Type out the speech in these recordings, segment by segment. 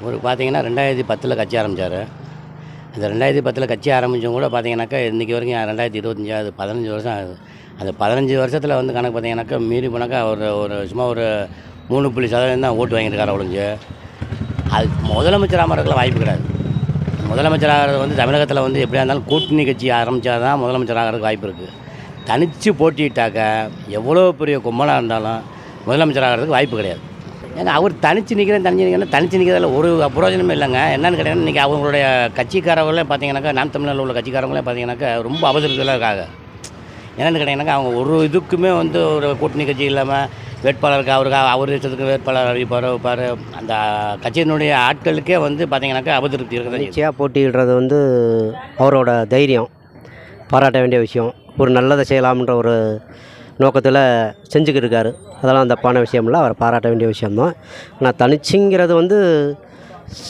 ஒரு பார்த்தீங்கன்னா 2010 கட்சி ஆரம்பித்தார். அந்த 2010 கட்சி ஆரம்பித்தவங்க கூட பார்த்தீங்கன்னாக்கா இன்றைக்கி வரைக்கும் 2025 அது 15 வருஷம் ஆகுது. அந்த 15 வருஷத்தில் வந்து கணக்கு பார்த்தீங்கன்னாக்கா மீறி போனாக்கா ஒரு ஒரு சும்மா ஒரு 3% தான் ஓட்டு வாங்கியிருக்காரு ஒழிஞ்சு. அது முதலமைச்சர் ஆகிறதுக்குலாம் வாய்ப்பு கிடையாது. முதலமைச்சர் ஆகிறது வந்து தமிழகத்தில் வந்து எப்படியா இருந்தாலும் கூட்டணி கட்சி ஆரம்பித்தா தான் முதலமைச்சர் ஆகிறதுக்கு வாய்ப்பு இருக்குது. தனித்து போட்டிட்டாக்க எவ்வளோ பெரிய கும்பலாக இருந்தாலும் முதலமைச்சர் ஆகிறதுக்கு வாய்ப்பு கிடையாது. ஏன்னா அவர் தனித்து நிற்கிறதில் ஒரு பிரயோஜனமே இல்லைங்க. என்னென்னு கேட்டிங்கன்னா இன்றைக்கி அவங்களுடைய கட்சிக்காரங்களே பார்த்தீங்கன்னாக்கா நாம் தமிழரில் உள்ள கட்சிக்காரங்களே பார்த்தீங்கன்னாக்கா ரொம்ப அவசரத்தில் இருக்காங்க. என்னென்னு கேட்டிங்கன்னாக்கா அவங்க ஒரு இதுக்குமே வந்து ஒரு கூட்டணி கட்சி இல்லாமல் வேட்பாளருக்கு அவர் இஷ்டத்துக்கு வேட்பாளர் அறிவிப்பார். அந்த கட்சியினுடைய ஆட்களுக்கே வந்து பார்த்தீங்கன்னாக்கா அபதிருப்தி இருக்குது. நிச்சயாக போட்டியிடுறது வந்து அவரோட தைரியம் பாராட்ட வேண்டிய விஷயம். ஒரு நல்லதை செய்யலாம்ன்ற ஒரு நோக்கத்தில் செஞ்சுக்கிட்டு இருக்காரு. அதெல்லாம் தப்பான விஷயம் இல்லை, அவரை பாராட்ட வேண்டிய விஷயம்தான். ஆனால் தனிச்சுங்கிறது வந்து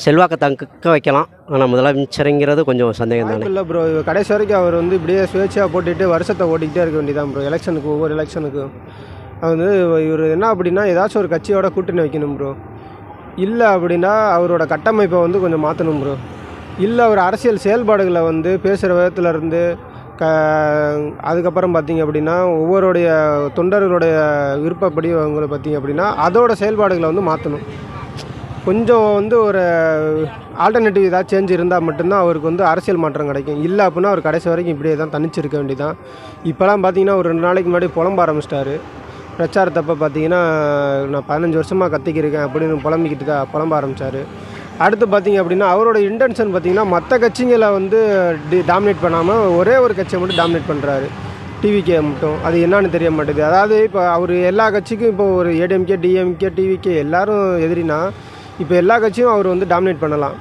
செல்வாக்கை தக்க வைக்கலாம். ஆனால் முதலமைச்சருங்கிறது கொஞ்சம் சந்தேகம் தானே. இல்லை ப்ரோ, கடைசி வரைக்கும் அவர் வந்து இப்படியே சுயேட்சையாக போட்டுட்டு வருஷத்தை ஓட்டிக்கிட்டே இருக்க வேண்டியதான் ப்ரோ. எலெக்ஷனுக்கு ஒவ்வொரு எலெக்ஷனுக்கும் அது வந்து இவர் என்ன அப்படின்னா ஏதாச்சும் ஒரு கட்சியோட கூட்டணி வைக்கணும் ப்ரோ. இல்லை அப்படின்னா அவரோட கட்டமைப்பை வந்து கொஞ்சம் மாற்றணும் ப்ரோ. இல்லை அவர் அரசியல் செயல்பாடுகளை வந்து பேசுகிற விதத்துலேருந்து அதுக்கப்புறம் பார்த்திங்க அப்படின்னா ஒவ்வொருடைய தொண்டர்களுடைய விருப்பப்படி அவங்கள பார்த்திங்க அப்படின்னா அதோட செயல்பாடுகளை வந்து மாற்றணும். கொஞ்சம் வந்து ஒரு ஆல்டர்னேட்டிவ் ஏதாவது சேஞ்ச் இருந்தால் மட்டும்தான் அவருக்கு வந்து அரசியல் மாற்றம் கிடைக்கும். இல்லை அப்படின்னா அவர் கடைசி வரைக்கும் இப்படியே தான் தனிச்சிருக்க வேண்டியதான். இப்போலாம் பார்த்திங்கன்னா ஒரு 2 நாளைக்கு முன்னாடி புலம்ப ஆரம்பிச்சிட்டாரு. பிரச்சாரத்தப்போ பார்த்திங்கன்னா நான் 15 வருஷமாக கத்திக்கிருக்கேன் அப்படின்னு புலம்ப ஆரம்பித்தார். அடுத்து பார்த்திங்க அப்படின்னா அவரோட இன்டென்ஷன் பார்த்திங்கன்னா மற்ற கட்சிங்களை வந்து டாமினேட் பண்ணாமல் ஒரே ஒரு கட்சியை மட்டும் டாமினேட் பண்ணுறாரு, டிவிகே மட்டும். அது என்னன்னு தெரிய மாட்டேது. அதாவது இப்போ அவர் எல்லா கட்சிக்கும் இப்போ ஒரு ஏடிஎம்கே, டிஎம்கே, டிவிகே எல்லோரும் எதிரினா இப்போ எல்லா கட்சியும் அவர் வந்து டாமினேட் பண்ணலாம்.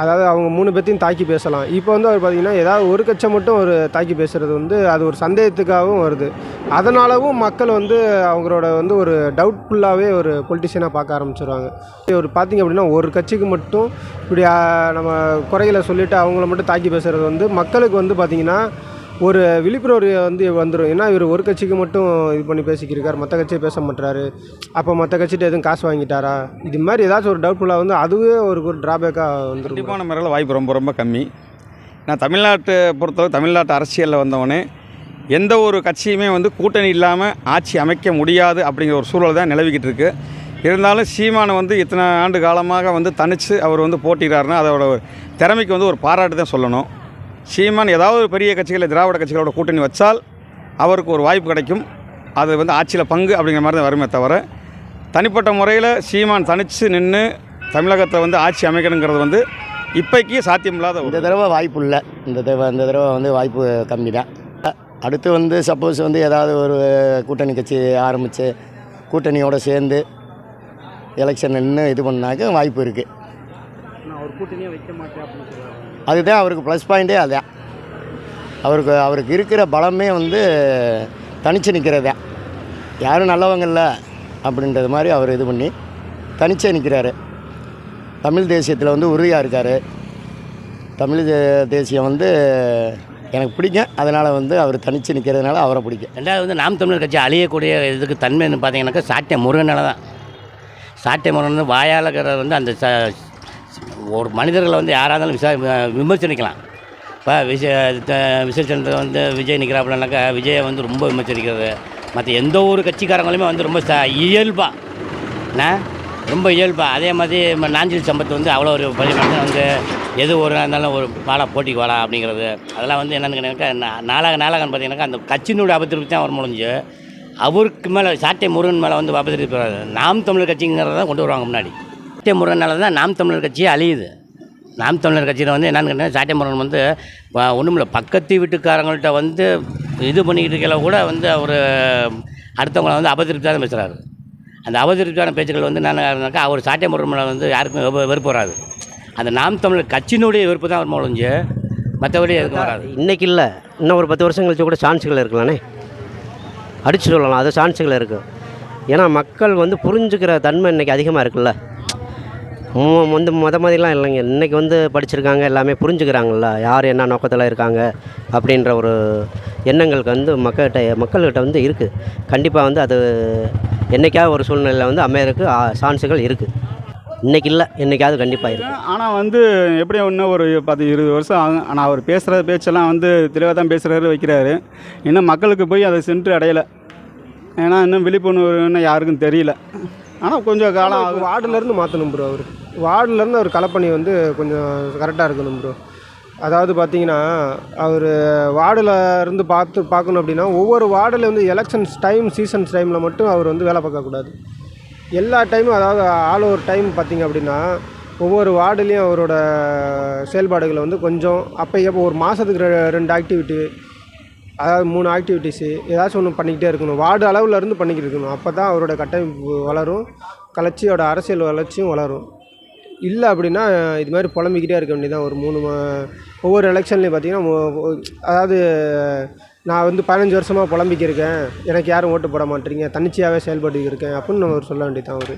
அதாவது அவங்க 3 பேர்த்தையும் தாக்கி பேசலாம். இப்போ வந்து அவர் பார்த்திங்கன்னா ஏதாவது ஒரு கட்சியை மட்டும் ஒரு தாக்கி பேசுகிறது வந்து அது ஒரு சந்தேகத்துக்காகவும் வருது. அதனாலவும் மக்கள் வந்து அவங்களோட வந்து ஒரு டவுட்ஃபுல்லாகவே ஒரு பொலிட்டிஷியனாக பார்க்க ஆரம்பிச்சிருவாங்க. ஒரு பார்த்திங்க அப்படின்னா ஒரு கட்சிக்கு மட்டும் இப்படி நம்ம குறைகளை சொல்லிவிட்டு அவங்கள மட்டும் தாக்கி பேசுகிறது வந்து மக்களுக்கு வந்து பார்த்திங்கன்னா ஒரு விழிப்புணர்வு வந்து வந்துடும். ஏன்னா இவர் ஒரு கட்சிக்கு மட்டும் இது பண்ணி பேசிக்கிருக்கார், மற்ற கட்சியை பேச மாட்டுறாரு, அப்போ மற்ற கட்சிகிட்ட எதுவும் காசு வாங்கிட்டாரா, இது மாதிரி ஏதாச்சும் ஒரு டவுட்ஃபுல்லாக வந்து அதுவே ஒரு ட்ராபேக்காக வந்துடும். கண்டிப்பான முறையில் வாய்ப்பு ரொம்ப கம்மி. நான் தமிழ்நாட்டை பொறுத்தவரை தமிழ்நாட்டு அரசியலில் வந்தவொடனே எந்த ஒரு கட்சியுமே வந்து கூட்டணி இல்லாமல் ஆட்சி அமைக்க முடியாது அப்படிங்கிற ஒரு சூழல் தான் நிலவிக்கிட்டு இருக்குது. இருந்தாலும் சீமானை வந்து இத்தனை ஆண்டு காலமாக வந்து தனித்து அவர் வந்து போட்டிடுறாருன்னா அதோட திறமைக்கு வந்து ஒரு பாராட்டு தான் சொல்லணும். சீமான் ஏதாவது ஒரு பெரிய கட்சிகளை திராவிட கட்சிகளோட கூட்டணி வச்சால் அவருக்கு ஒரு வாய்ப்பு கிடைக்கும். அது வந்து ஆட்சியில் பங்கு அப்படிங்கிற மாதிரி தான் வருமே தவிர தனிப்பட்ட முறையில் சீமான் தனித்து நின்று தமிழகத்தை வந்து ஆட்சி அமைக்கணுங்கிறது வந்து இப்போக்கி சாத்தியமில்லாத. இந்த தடவை வாய்ப்பு இல்லை. இந்த தடவை வந்து வாய்ப்பு கம்மி தான். அடுத்து வந்து சப்போஸ் வந்து ஏதாவது ஒரு கூட்டணி கட்சி ஆரம்பித்து கூட்டணியோடு சேர்ந்து எலெக்ஷன் நின்று இது பண்ணாக்க வாய்ப்பு இருக்குது. ஒரு கூட்டணியை வைக்க மாட்டேன் அப்படின்னு சொல்லுவாங்க. அதுதான் அவருக்கு ப்ளஸ் பாயிண்ட்டே. அதுதான் அவருக்கு இருக்கிற பலமே வந்து தனித்து நிற்கிறதே. யாரும் நல்லவங்க இல்லை அப்படின்றது மாதிரி அவர் இது பண்ணி தனிச்சே நிற்கிறாரு. தமிழ் தேசியத்தில் வந்து உறுதியாக இருக்கார். தமிழ் தேசியம் வந்து எனக்கு பிடிக்கும். அதனால் வந்து அவர் தனித்து நிற்கிறதுனால அவரை பிடிக்கும். ரெண்டாவது வந்து நாம் தமிழர் கட்சி அழியக்கூடிய இதுக்கு தன்மைன்னு பார்த்தீங்கன்னாக்கா சாட்டை முருகனால தான். சாட்டை முருகன் வந்து வாயாளர் வந்து அந்த ஒரு மனிதர்களை வந்து யாராக இருந்தாலும் விமர்சனிக்கலாம். இப்போ விசேஷத்தில் வந்து விஜய் நிற்கிறாப்புலனாக்கா விஜயை வந்து ரொம்ப விமர்சனிக்கிறது. மற்ற எந்த ஒரு கட்சிக்காரங்களுமே வந்து ரொம்ப ரொம்ப இயல்பாக அதே மாதிரி நாஞ்சில் சம்பத் வந்து அவ்வளோ ஒரு பள்ளிக்கூடம் வந்து எது ஒரு இருந்தாலும் ஒரு போட்டிக்கு வாழா அப்படிங்கிறது. அதெல்லாம் வந்து என்னென்னு கேட்டாக்கா நாளாகன்னு பார்த்தீங்கன்னாக்கா அந்த கட்சியினுடைய அபத்திருப்தி தான் அவர் முடிஞ்சு அவருக்கு மேலே சாட்டை முருகன் மேலே வந்து அபத்திருப்பு நாம் தமிழர் கட்சிங்கிறத தான் கொண்டு வருவாங்க முன்னாடி. சாட்டை முருகனால தான் நாம் தமிழர் கட்சியே அழியுது. நாம் தமிழர் கட்சியில் வந்து என்னென்னு கேட்டால் சாட்டை முருகன் வந்து ஒன்றும் இல்லை, பக்கத்து வீட்டுக்காரங்கள்ட்ட வந்து இது பண்ணிக்கிட்டு இருக்கையில் கூட வந்து அவர் அடுத்தவங்களை வந்து அபத்திருப்தி தான் பேசுகிறாரு. அந்த அவதரிப்பான பேச்சுக்கள் வந்து என்னன்னாக்கா அவர் சாட்டை முருகன் மேலே வந்து யாருக்கும் வெறுப்பு வராது. அந்த நாம் தமிழர் கட்சியினுடைய வெறுப்பு தான் அவர் முடிஞ்சு மற்றபடி எதுக்கும் வராது. இன்றைக்கி இல்லை, இன்னும் ஒரு 10 வருஷம் கழிச்சு கூட சான்ஸுகள் இருக்கலானே, அடிச்சு சொல்லலாம். அது சான்ஸுகள் இருக்குது. ஏன்னா மக்கள் வந்து புரிஞ்சுக்கிற தன்மை இன்றைக்கி அதிகமாக இருக்குல்ல. வந்து மாதிரிலாம் இல்லைங்க. இன்றைக்கி வந்து படிச்சிருக்காங்க, எல்லாமே புரிஞ்சுக்கிறாங்கல்ல, யார் என்ன நோக்கத்தில் இருக்காங்க அப்படின்ற ஒரு எண்ணங்களுக்கு வந்து மக்கள்கிட்ட வந்து இருக்குது. கண்டிப்பாக வந்து அது என்றைக்காவது ஒரு சூழ்நிலையில் வந்து அமையறதுக்கு சான்ஸுகள் இருக்குது. இன்றைக்கி இல்லை, என்றைக்காவது கண்டிப்பாக இருக்கும். ஆனால் வந்து எப்படியும் இன்னும் ஒரு 10-20 வருஷம் ஆகும். ஆனால் அவர் பேசுகிற பேச்செல்லாம் வந்து தெளிவாக தான் பேசுகிறாரு, வைக்கிறாரு. இன்னும் மக்களுக்கு போய் அதை சென்று அடையலை. ஏன்னா இன்னும் விழிப்புணர்வு இன்னும் யாருக்கும் தெரியல. ஆனால் கொஞ்சம் காலம் ஆகும். வார்டுலேருந்து மாற்றணும் ப்ரோ. அவர் வார்டுலேருந்து அவர் களப்பணி வந்து கொஞ்சம் கரெக்டாக இருக்கணும் ப்ரோ. அதாவது பார்த்தீங்கன்னா அவர் வார்டில் இருந்து பார்க்கணும் அப்படின்னா ஒவ்வொரு வார்டில் வந்து எலெக்ஷன்ஸ் டைம் சீசன்ஸ் டைமில் மட்டும் அவர் வந்து வேலை பார்க்கக்கூடாது. எல்லா டைமும், அதாவது ஆல் ஓவர் டைம் பார்த்திங்க அப்படின்னா ஒவ்வொரு வார்டுலேயும் அவரோட செயல்பாடுகளை வந்து கொஞ்சம் அப்போ ஒரு மாதத்துக்கு 2 ஆக்டிவிட்டி, அதாவது 3 ஆக்டிவிட்டீஸு ஏதாச்சும் ஒன்று பண்ணிக்கிட்டே இருக்கணும். வார்டு அளவில் இருந்து பண்ணிக்கிட்டு இருக்கணும். அப்போ தான் அவரோட கட்டமைப்பு வளரும், கட்சியோட அரசியல் வளர்ச்சியும் வளரும். இல்லை அப்படின்னா இது மாதிரி புலம்பிக்கிட்டே இருக்க வேண்டியதான். ஒரு 3 ஒவ்வொரு எலெக்ஷன்லேயும் பார்த்திங்கன்னா அதாவது நான் வந்து 15 வருஷமாக புலம்பிக்கிருக்கேன், எனக்கு யாரும் ஓட்டு போட மாட்டேறீங்க, தன்னிச்சையாகவே செயல்பட்டு இருக்கேன் அப்படின்னு அவர் சொல்ல வேண்டியதான் அவர்.